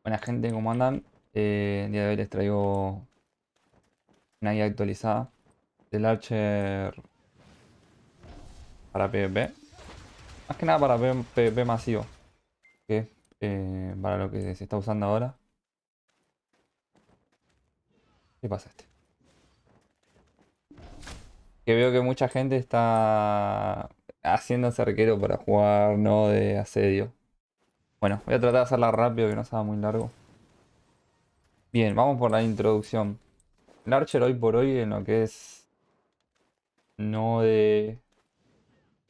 Buena gente, ¿cómo andan? El día de hoy les traigo una guía actualizada del Archer para PvP. Más que nada para PvP masivo, que es para lo que se está usando ahora. ¿Qué pasa este? Que veo que mucha gente está haciéndose arquero para jugar no de asedio. Bueno, voy a tratar de hacerla rápido, que no sea muy largo. Bien, vamos por la introducción. El Archer hoy por hoy en lo que es no de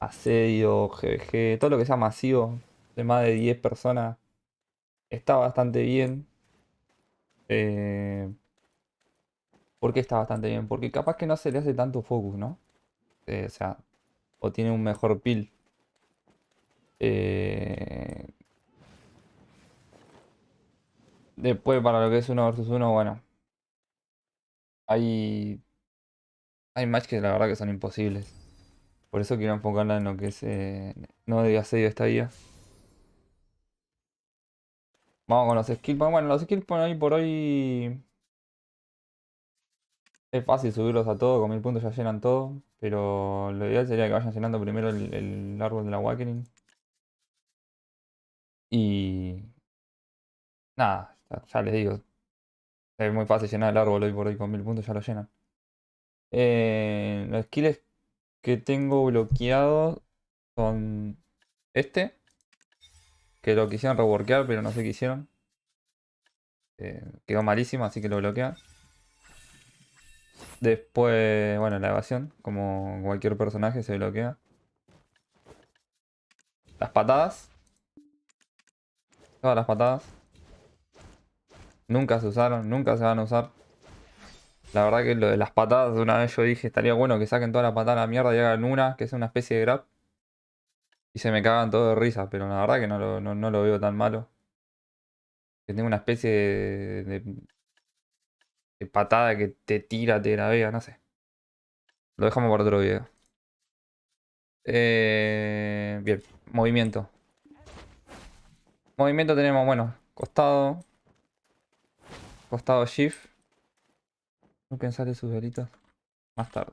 asedio, GVG, todo lo que sea masivo, de más de 10 personas, está bastante bien. Eh, ¿Por qué está bastante bien? Porque capaz que no se le hace tanto focus, ¿no? O sea, o tiene un mejor peel. Eh, Después, para lo que es uno versus uno, bueno, hay, hay matches que la verdad que son imposibles. Por eso quiero enfocarla en lo que es no de asedio esta guía. Vamos con los skill points. Bueno, los skill points hoy por hoy es fácil subirlos a todos, con 1000 puntos ya llenan todo, pero lo ideal sería que vayan llenando primero el árbol del Awakening. Y nada, ya les digo, es muy fácil llenar el árbol hoy por hoy con 1000 puntos, ya lo llenan. Los skills que tengo bloqueados son este, que lo quisieron reworkear, pero no sé qué hicieron. Quedó malísimo, así que lo bloquean. Después, bueno, la evasión, como cualquier personaje se bloquea. Las patadas, todas las patadas. Nunca se usaron, nunca se van a usar. La verdad que lo de las patadas, de una vez yo dije, estaría bueno que saquen toda la patada a la mierda y hagan una, que es una especie de grab. Y se me cagan todo de risa, pero la verdad que no lo veo tan malo. Que tenga una especie de patada que te tira, te grabea, no sé. Lo dejamos para otro video. Bien, movimiento. Movimiento tenemos, bueno, costado, costado shift. No pensar sus velitas más tarde.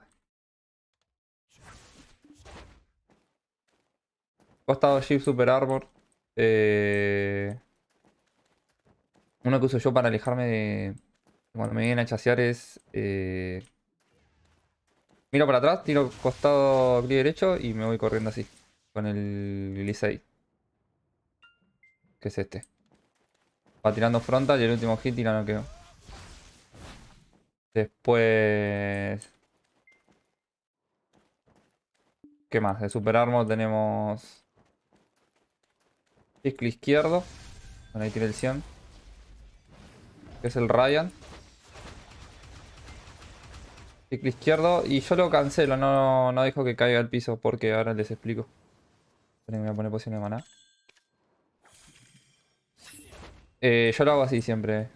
Costado shift super armor. Eh, Uno que uso yo para alejarme de cuando me vienen a chasear es miro para atrás, tiro costado clic derecho y me voy corriendo así. Con el Glisade, que es este. Va tirando frontal y el último hit tira noqueo. Después, ¿qué más? De Super Armor tenemos clic izquierdo. Bueno, ahí tira el 100. Que es el Ryan. Clic izquierdo. Y yo lo cancelo, no dejo que caiga al piso porque ahora les explico. Esperen, me voy a poner posición de maná. Yo lo hago así siempre.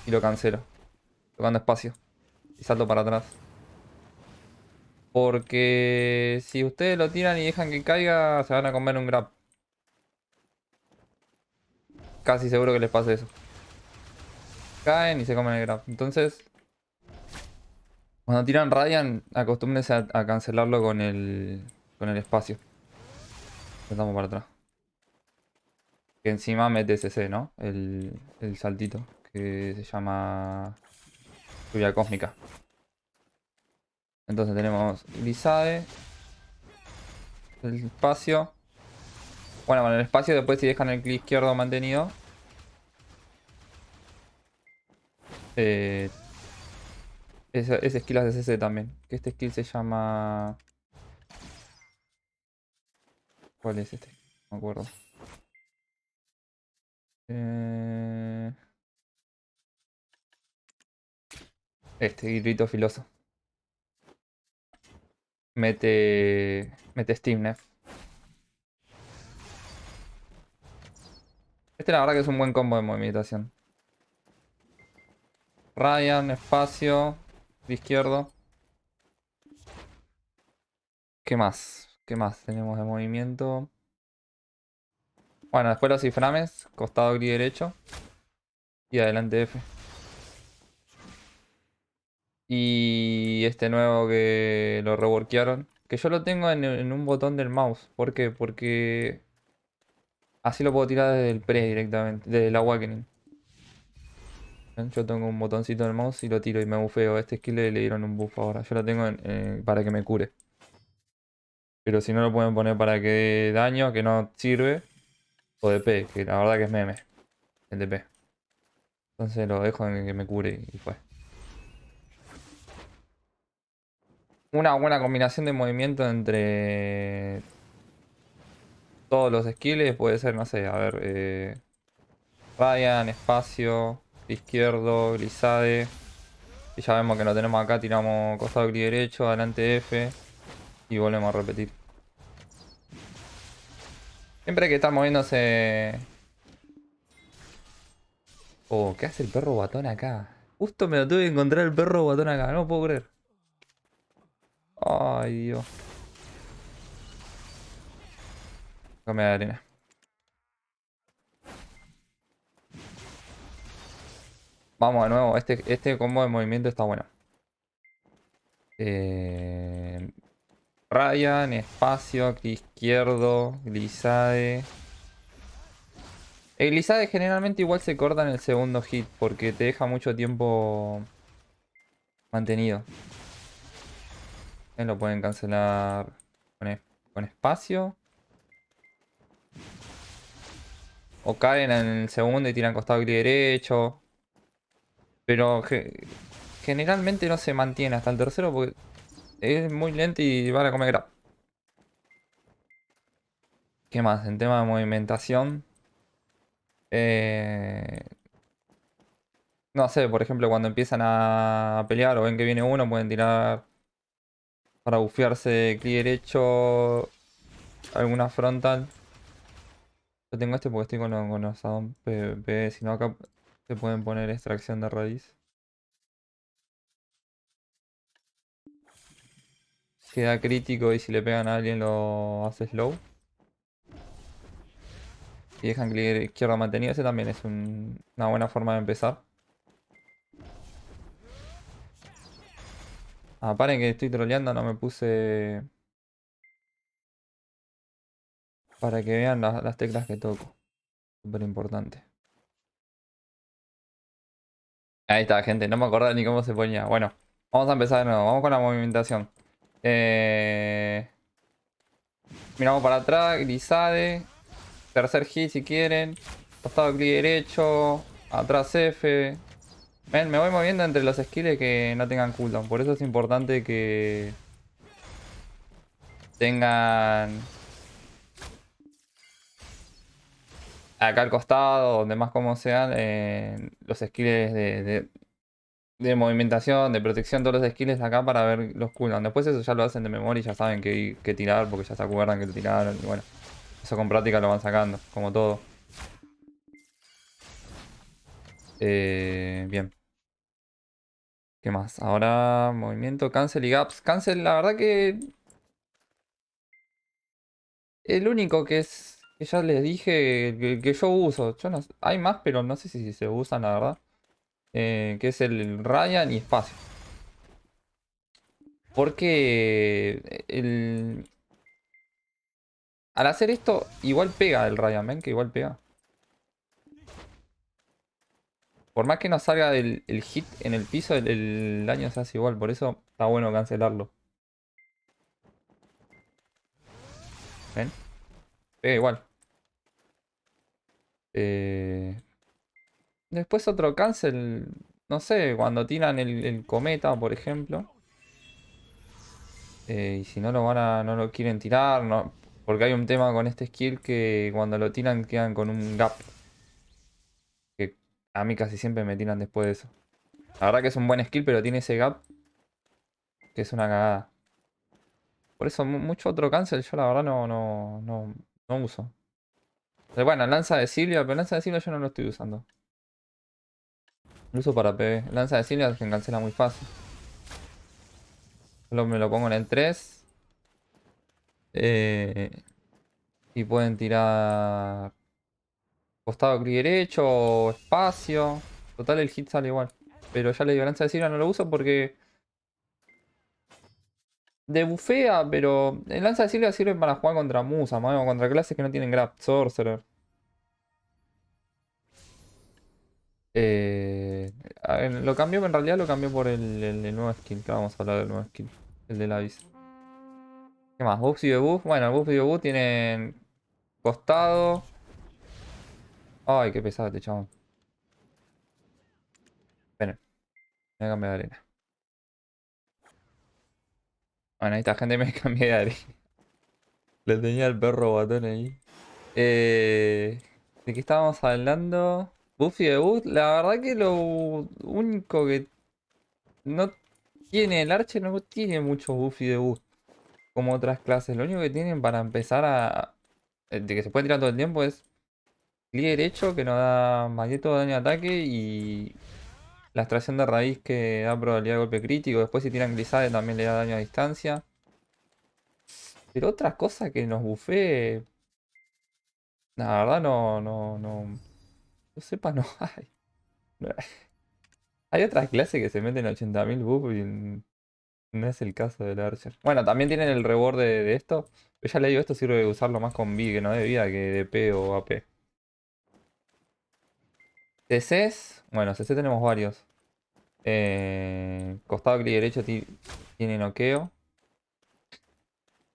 Y lo cancelo. Tocando espacio. Y salto para atrás. Porque si ustedes lo tiran y dejan que caiga, se van a comer un grab. Casi seguro que les pase eso. Caen y se comen el grab. Entonces, cuando tiran Radiant, acostúmbrense a cancelarlo con el espacio. Estamos para atrás. Que encima mete CC, ¿no? El saltito. Que se llama lluvia cósmica. Entonces tenemos Glisade. El espacio. Bueno, con el espacio después si dejan el clic izquierdo mantenido. Ese skill hace CC también. Que este skill se llama... ¿Cuál es este? No me acuerdo. Eh, Este, grito filoso. Mete Steamnet. Este la verdad que es un buen combo de movimentación. Ryan, espacio, de izquierdo. ¿Qué más? ¿Qué más tenemos de movimiento? Bueno, después los ciframes, costado clic derecho y adelante F. Y este nuevo que lo reworkearon, que yo lo tengo en un botón del mouse. ¿Por qué? Porque así lo puedo tirar desde el pre directamente, desde el Awakening. ¿Ven? Yo tengo un botoncito del mouse y lo tiro y me bufeo. Este skill le dieron un buff ahora. Yo lo tengo para que me cure. Pero si no lo pueden poner para que dé daño, que no sirve. O DP, que la verdad que es meme. El DP. Entonces lo dejo en que me cure y fue. Una buena combinación de movimiento entre todos los skills puede ser, no sé, a ver. Ryan, espacio, izquierdo, glissade. Y ya vemos que lo tenemos acá, tiramos costado clic derecho, adelante F. Y volvemos a repetir. Siempre hay que estar moviéndose. Oh, ¿qué hace el perro guatón acá? Justo me lo tuve que encontrar el perro guatón acá, no lo puedo creer. Ay, Dios. Come de arena. Vamos de nuevo, este combo de movimiento está bueno. Eh, Ryan, espacio, clic izquierdo, glissade. El glissade generalmente igual se corta en el segundo hit porque te deja mucho tiempo mantenido. Lo pueden cancelar con espacio. O caen en el segundo y tiran costado clic derecho. Pero generalmente no se mantiene hasta el tercero porque es muy lento y van a comer grab. ¿Qué más? En tema de movimentación. eh, no sé, por ejemplo, cuando empiezan a pelear o ven que viene uno, pueden tirar para bufearse clic derecho alguna frontal. Yo tengo este porque estoy con los addon PvP, si no acá se pueden poner extracción de raíz. Queda crítico y si le pegan a alguien lo hace slow. Y dejan clic izquierdo mantenido, ese también es una buena forma de empezar. Ah, paren que estoy troleando, no me puse para que vean las teclas que toco. Súper importante. Ahí está, gente, no me acordaba ni cómo se ponía. Bueno, vamos a empezar de nuevo, vamos con la movimentación. Eh... Miramos para atrás, glissade. Tercer hit si quieren. Costado clic derecho. Atrás F. Ven, me voy moviendo entre los skills que no tengan cooldown. Por eso es importante que tengan acá al costado, donde más como sean, los skills de movimentación, de protección, todos los skills acá para ver los cooldowns. Después eso ya lo hacen de memoria y ya saben qué tirar porque ya se acuerdan que lo tiraron. Y bueno, eso con práctica lo van sacando, como todo. Bien. ¿Qué más? Ahora movimiento, cancel y gaps. Cancel, la verdad que el único que ya les dije que yo uso. Yo no, hay más, pero no sé si se usan, la verdad. Que es el Ryan y espacio. Porque al hacer esto, igual pega el Ryan, ¿ven? Que igual pega. Por más que no salga el hit en el piso, el daño se hace igual. Por eso está bueno cancelarlo. ¿Ven? Pega igual. Eh, Después otro cancel. No sé, cuando tiran el cometa, por ejemplo. Y si no no lo quieren tirar, no, porque hay un tema con este skill que cuando lo tiran quedan con un gap. Que a mí casi siempre me tiran después de eso. La verdad que es un buen skill, pero tiene ese gap que es una cagada. Por eso mucho otro cancel yo la verdad no uso. Bueno, lanza de Silvia, pero lanza de Silvia yo no lo estoy usando. Lo uso para PV. Lanza de Silvia que cancela muy fácil. Solo me lo pongo en el 3. Y pueden tirar. Costado clic derecho, espacio. Total el hit sale igual. Pero ya le digo, lanza de Silva no lo uso porque debufea, pero el lanza de Silva sirve para jugar contra Musa, o contra clases que no tienen grab, Sorcerer. Eh, lo cambió, en realidad lo cambió por el nuevo skill, que vamos a hablar del nuevo skill, el del Abyss. ¿Qué más? Buffs y debuff. Bueno, el buff y debuff tienen costado. Ay, qué pesado este chabón. Esperen, me voy a cambiar de arena. Bueno, ahí está, gente, me cambié de arena. Le tenía el perro batón ahí. ¿De qué estábamos hablando? Buff y debuff. La verdad que lo único que no tiene el Archer no tiene mucho buff y debuff como otras clases. Lo único que tienen para empezar a... de que se puede tirar todo el tiempo es clic derecho que nos da magneto de daño de ataque y la extracción de raíz que da probabilidad de golpe crítico. Después si tiran glissade también le da daño a distancia. Pero otras cosas que nos bufee, la verdad no sepa, no hay. No hay. Hay otras clases que se meten 80.000 buffs y no es el caso del Archer. Bueno, también tienen el reward de esto. Pero ya le digo, esto sirve de usarlo más con B, que no de vida, que de P o AP. CCs, bueno, CC tenemos varios. Costado clic derecho tiene noqueo.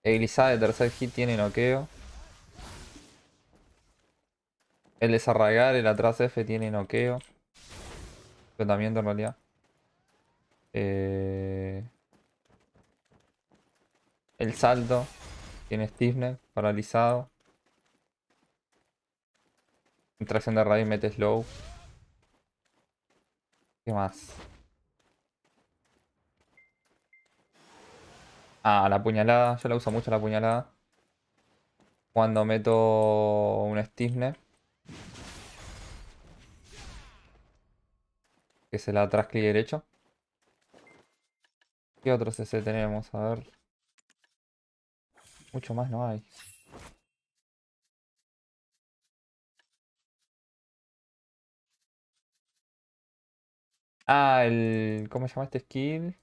Glissade de tercer hit tiene noqueo. El desarraigar, el atrás F tiene noqueo. Enfrentamiento en realidad. Eh, el salto tiene stiffness, paralizado. Tracción de raíz mete slow. ¿Qué más? Ah, la puñalada. Yo la uso mucho la puñalada. Cuando meto un stiffness. Que es el atrás clic derecho. ¿Qué otro CC tenemos? A ver. Mucho más no hay. Ah, el... ¿Cómo se llama este skill?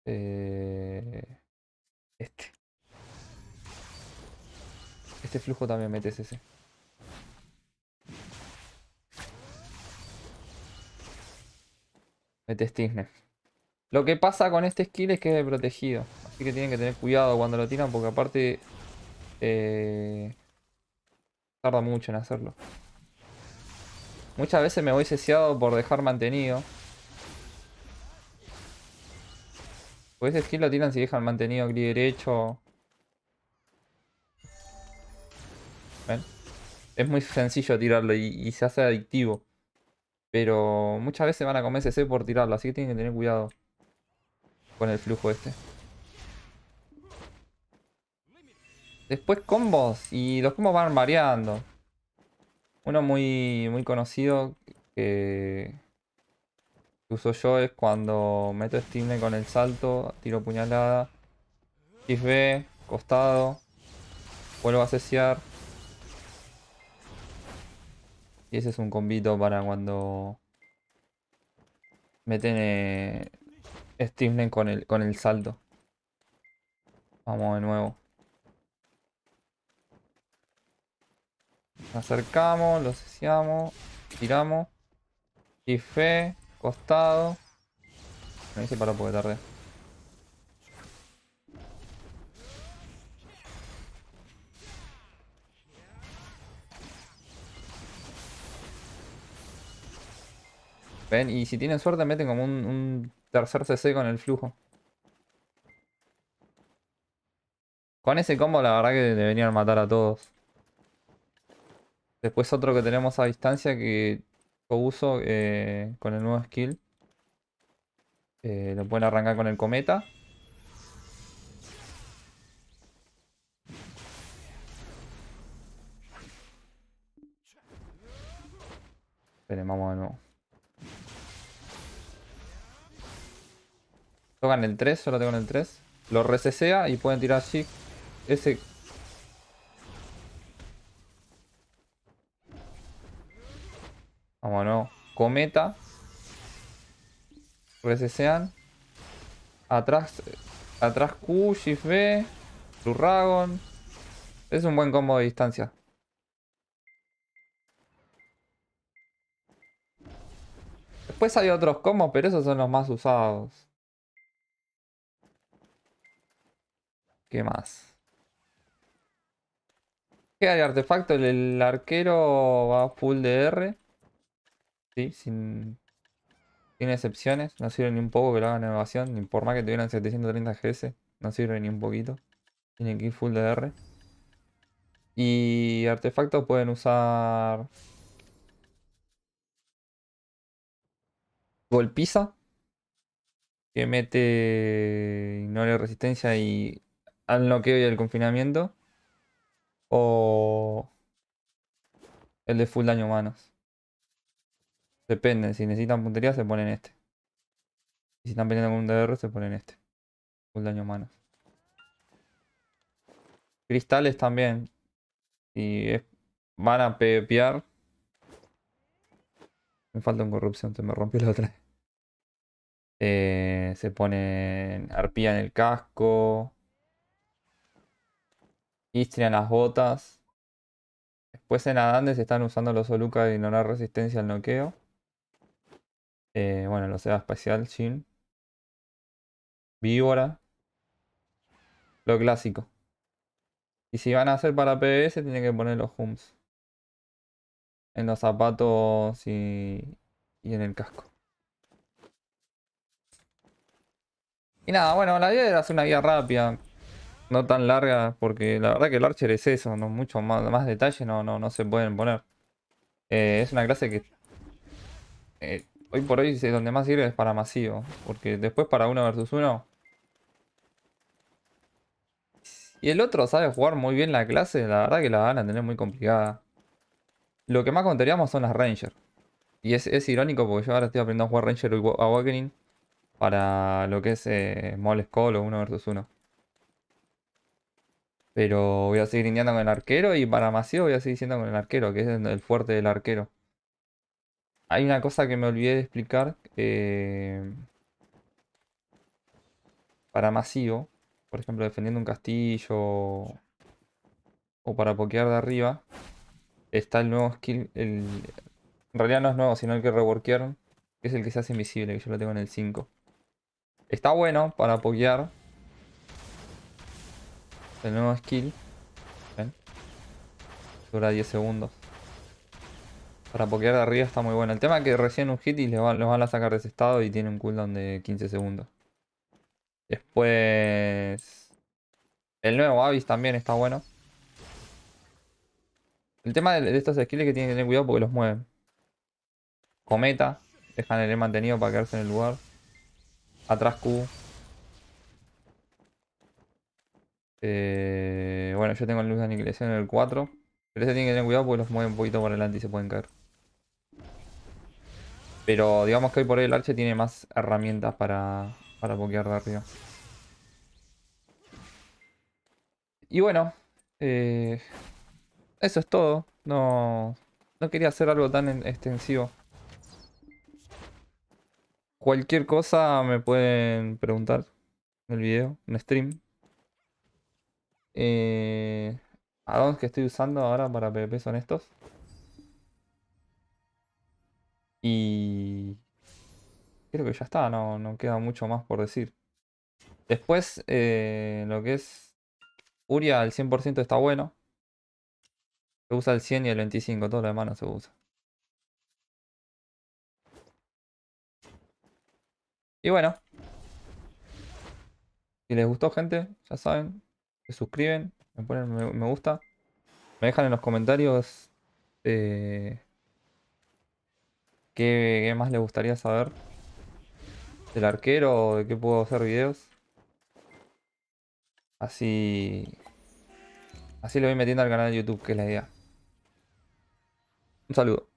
Este. Este flujo también mete CC. Mete stiffness. Lo que pasa con este skill es que es de protegido. Así que tienen que tener cuidado cuando lo tiran porque aparte... tarda mucho en hacerlo. Muchas veces me voy ceciado por dejar mantenido. Porque ese skill lo tiran si dejan mantenido clic derecho. ¿Ven? Es muy sencillo tirarlo y se hace adictivo. Pero muchas veces van a comer CC por tirarlo, así que tienen que tener cuidado con el flujo este. Después combos, y los combos van variando. Uno muy conocido que uso yo es cuando meto Steam con el salto, tiro puñalada, Shift B, costado, vuelvo a ceciar. Y ese es un combito para cuando meten Steam con el salto. Vamos de nuevo. Nos acercamos, lo ceciamos, tiramos. Shift B, costado. Me hice para porque tardé. ¿Ven? Y si tienen suerte meten como un tercer CC con el flujo. Con ese combo la verdad que deberían matar a todos. Después otro que tenemos a distancia que yo uso con el nuevo skill. Lo pueden arrancar con el cometa. Esperen, vamos de nuevo. Tocan el 3, yo lo tengo en el 3. Lo resesea y pueden tirar shift. Ese Vámonos. Cometa. Resesean. Atrás. Atrás Q, Shift B. Blue Dragon. Es un buen combo de distancia. Después hay otros combos, pero esos son los más usados. ¿Qué más? ¿Qué hay artefacto? El arquero va full DR. Sí, sin excepciones. No sirve ni un poco que lo hagan en evasión. Ni por más que tuvieran 730 GS. No sirve ni un poquito. Tienen que ir full DR. Y artefactos pueden usar golpiza, que mete ignore resistencia y al noqueo y al confinamiento. O el de full daño humanos. Depende, si necesitan puntería se ponen este. Y si están peleando con un DR se ponen este. Full daño humanos. Cristales también. Si van a pepear. Me falta un corrupción, se me rompió la otra. Se ponen arpía en el casco. Istria en las botas. Después en Adandes están usando los Oluka de ignorar resistencia al noqueo. Bueno, los Eva espacial, Shin. Víbora. Lo clásico. Y si van a hacer para PvS tienen que poner los Hums. En los zapatos y en el casco. Y nada, bueno, la idea era hacer una guía rápida. No tan larga, porque la verdad que el Archer es eso, no mucho más detalle no se pueden poner. Es una clase que hoy por hoy es donde más sirve es para masivo, porque después para uno versus uno. Y el otro sabe jugar muy bien la clase, la verdad que la van a tener muy complicada. Lo que más contaríamos son las Ranger. Y es irónico porque yo ahora estoy aprendiendo a jugar Ranger Awakening para lo que es Mole Skull o uno versus uno. Pero voy a seguir indiando con el arquero y para masivo voy a seguir siendo con el arquero, que es el fuerte del arquero. Hay una cosa que me olvidé de explicar. Para masivo, por ejemplo, defendiendo un castillo o para pokear de arriba, está el nuevo skill. En realidad no es nuevo, sino el que reworkearon, que es el que se hace invisible, que yo lo tengo en el 5. Está bueno para pokear. El nuevo skill. ¿Ven? Dura 10 segundos. Para pokear de arriba está muy bueno. El tema es que recién un hit y los van a sacar de ese estado y tiene un cooldown de 15 segundos. Después... El nuevo Abyss también está bueno. El tema de estos skills es que tienen que tener cuidado porque los mueven. Cometa, dejan el E mantenido para quedarse en el lugar. Atrás Q. Bueno, yo tengo luz de aniquilación en el 4. Pero ese tiene que tener cuidado porque los mueve un poquito para adelante y se pueden caer. Pero digamos que hoy por hoy el Arche tiene más herramientas para pokear de arriba. Y bueno, eh, eso es todo. No quería hacer algo tan extensivo. Cualquier cosa me pueden preguntar en el video, en stream. Eh, Addons que estoy usando ahora para PvP son estos. Y creo que ya está, no queda mucho más por decir. Después, lo que es Uria al 100% está bueno. Se usa el 100 y el 25, todo lo demás no se usa. Y bueno, si les gustó gente, ya saben, se suscriben, me ponen me gusta. Me dejan en los comentarios eh, qué más les gustaría saber del arquero o de qué puedo hacer videos. Así, así lo voy metiendo al canal de YouTube, que es la idea. Un saludo.